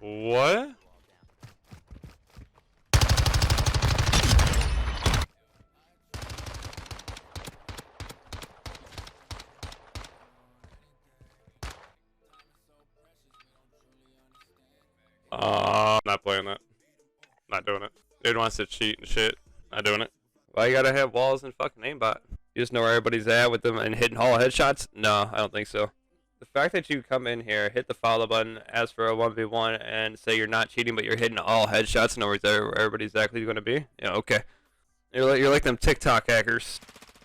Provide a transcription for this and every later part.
What? Not playing that. Not doing it. Dude wants to cheat and shit. Not doing it. Why you gotta have walls and fucking aimbot? You just know where everybody's at with them and hitting all headshots? No, I don't think so. The fact that you come in here, hit the follow button, ask for a 1v1, and say you're not cheating, but you're hitting all headshots, know where everybody's exactly going to be? Yeah, okay. You're like them TikTok hackers.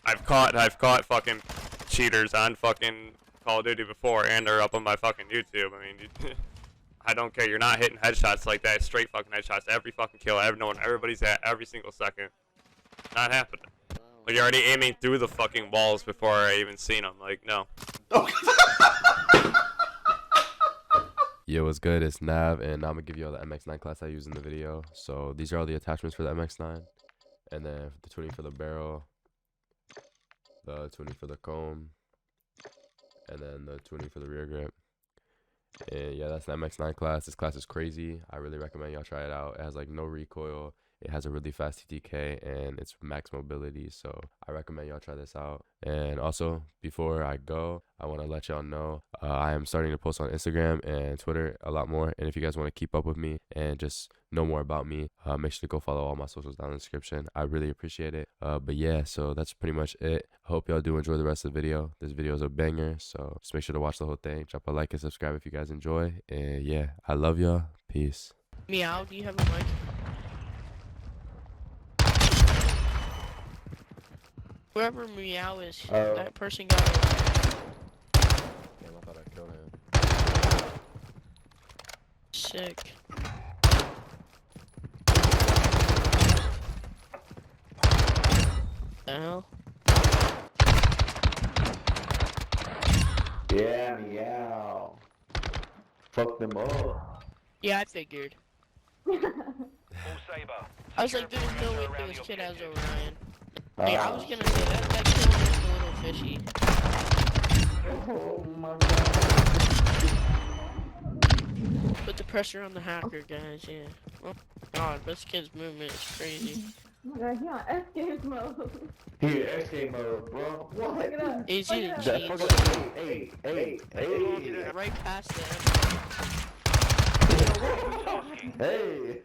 I've caught fucking cheaters on fucking Call of Duty before, and they're up on my fucking YouTube. I mean, I don't care. You're not hitting headshots like that. Straight fucking headshots. Every fucking kill. Knowing everybody's at every single second. Not happening. Like, you're already aiming through the fucking walls before I even seen them. Like, no. Yo, what's good? It's Nav, and I'm gonna give you all the MX9 class I use in the video. So these are all the attachments for the MX9, and then the tuning for the barrel, the tuning for the comb, and then the tuning for the rear grip. And yeah, that's the MX9 class. This class is crazy. I really recommend y'all try it out. It has like no recoil. It has a really fast TTK and it's max mobility, so I recommend y'all try this out. And also, before I go, I want to let y'all know I am starting to post on Instagram and Twitter a lot more. And if you guys want to keep up with me and just know more about me, make sure to go follow all my socials down in the description. I really appreciate it. But yeah, so that's pretty much it. I hope y'all do enjoy the rest of the video. This video is a banger, so just make sure to watch the whole thing. Drop a like and subscribe if you guys enjoy. And yeah, I love y'all. Peace. Meow, do you have a mic? Whoever Meow is, that person got it. Damn, I thought I killed him. Sick. The hell? Yeah, meow. Fuck them up. Yeah, I figured. I was like, there's no way this kid has Orion. Like, I was gonna say that kill was a little fishy. Oh my god. Put the pressure on the hacker, guys, yeah. Oh my god, this kid's movement is crazy. Oh my god, he on escape mode. He in escape mode, bro. What? Look it up. He's using That cheats. fucking hey. Right past them. Hey.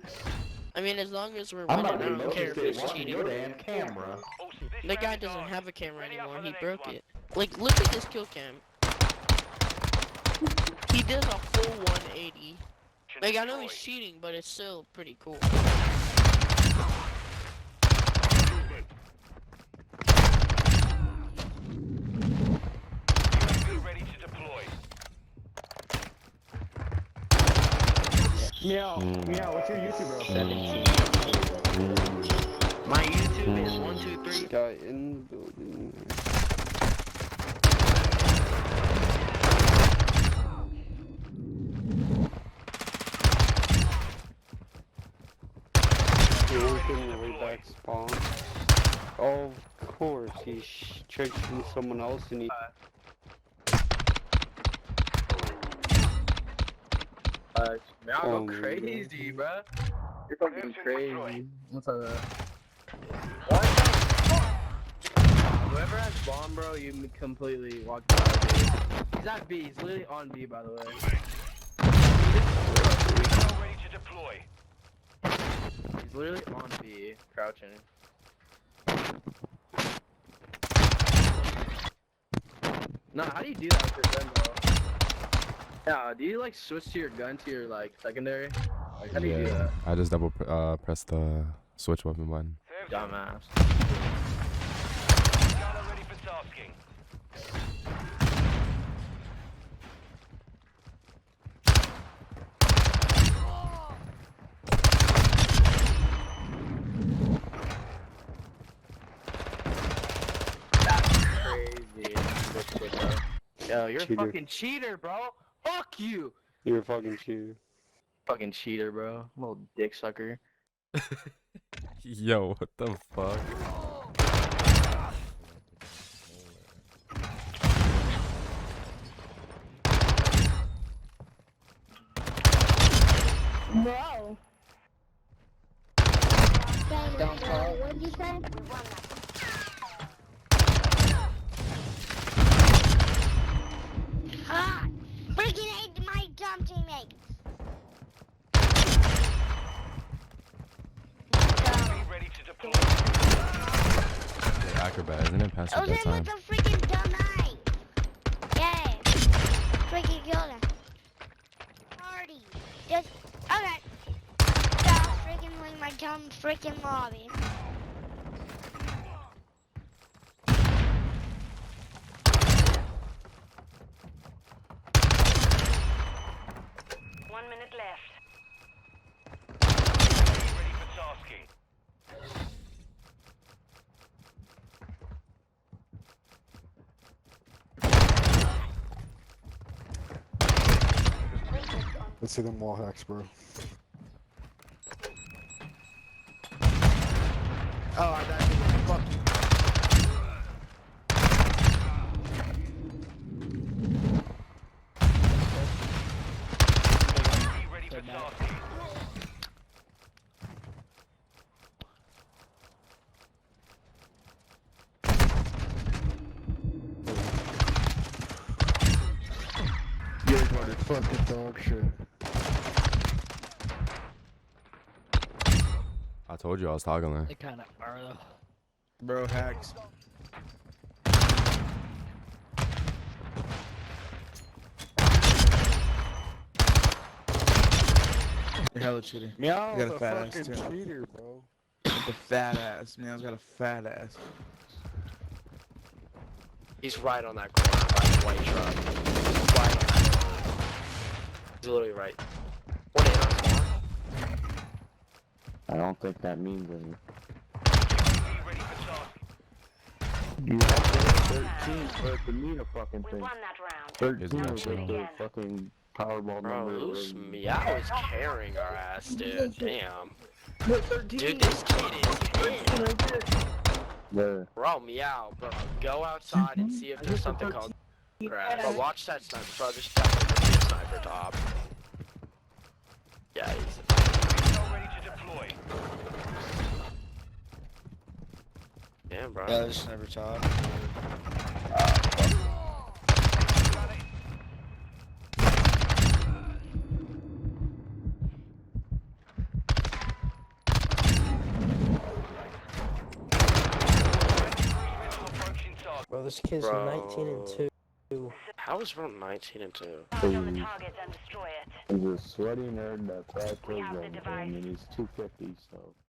I mean, as long as we're I'm winning, not I even don't care if noticing it's watching cheating. your damn camera. The guy doesn't have a camera anymore, he broke it. Like, look at this kill cam. He does a full 180. Like, I know he's cheating, but it's still pretty cool. Meow, meow, what's your YouTube, bro? 17. My YouTube is 123. Guy in the building. You're working your way back spawn. Oh, of course, he's chasing someone else and he... Meow, go crazy, bro. You're fucking crazy. What's up? What the fuck? Whoever has bomb, bro, you completely walked out of B. He's at B. He's literally on B, by the way. Ready to deploy. He's literally on B, crouching. Nah, how do you do that with your gun, bro? Yeah, do you like switch to your gun to your like secondary? Like, how do you do that? I just double press the switch weapon button. Dumbass. Gunner ready for tasking. That's crazy. Yo, you're a fucking cheater, bro. Fuck you. You're a fucking cheater. Fucking cheater, bro. Little dick sucker. Yo, what the fuck? say? Ah! Freaking hate my dumb teammates! Ready to deploy. Yeah, acrobat, isn't it past Those that him time? with a freaking dumb eye! Yeah! Freaking killed him. Party! Just, okay. Stop freaking with my dumb freaking lobby. One minute left. Ready for tasking. Let's see them wall hacks, bro. Oh, I died. Fuck you. Be ready for tasking. You everybody fucking dog shit. I told you I was toggling. They kind of are though. Bro, hacks. You're hella cheating. Meow, You got a the fat ass fucking too. cheater, bro. With a fat ass. Meow's got a fat ass. He's right on that corner by the white truck. He's right on that corner. He's literally right. What hit on spawn? I don't think that means anything. Be ready for tasking. You have 13 for it to mean a fucking We thing. won that round. 13 Isn't that is so? the fucking Powerball Bro, number. loose Meow is carrying our ass, dude. Damn. Dude, this kid is in. There. Bro, Meow, bro. Go outside and see if there's something called grass. Bro, watch that sniper, bro. There's definitely a sniper top. Yeah, he's. Now ready to deploy. Damn, bro. Yeah, there's never top. Approaching target. Bro, this kid's 19 and 2. How is bro 19 and 2? Target and destroy it. He's a sweaty nerd that fat We have the kills device. everything, and he's 250, so.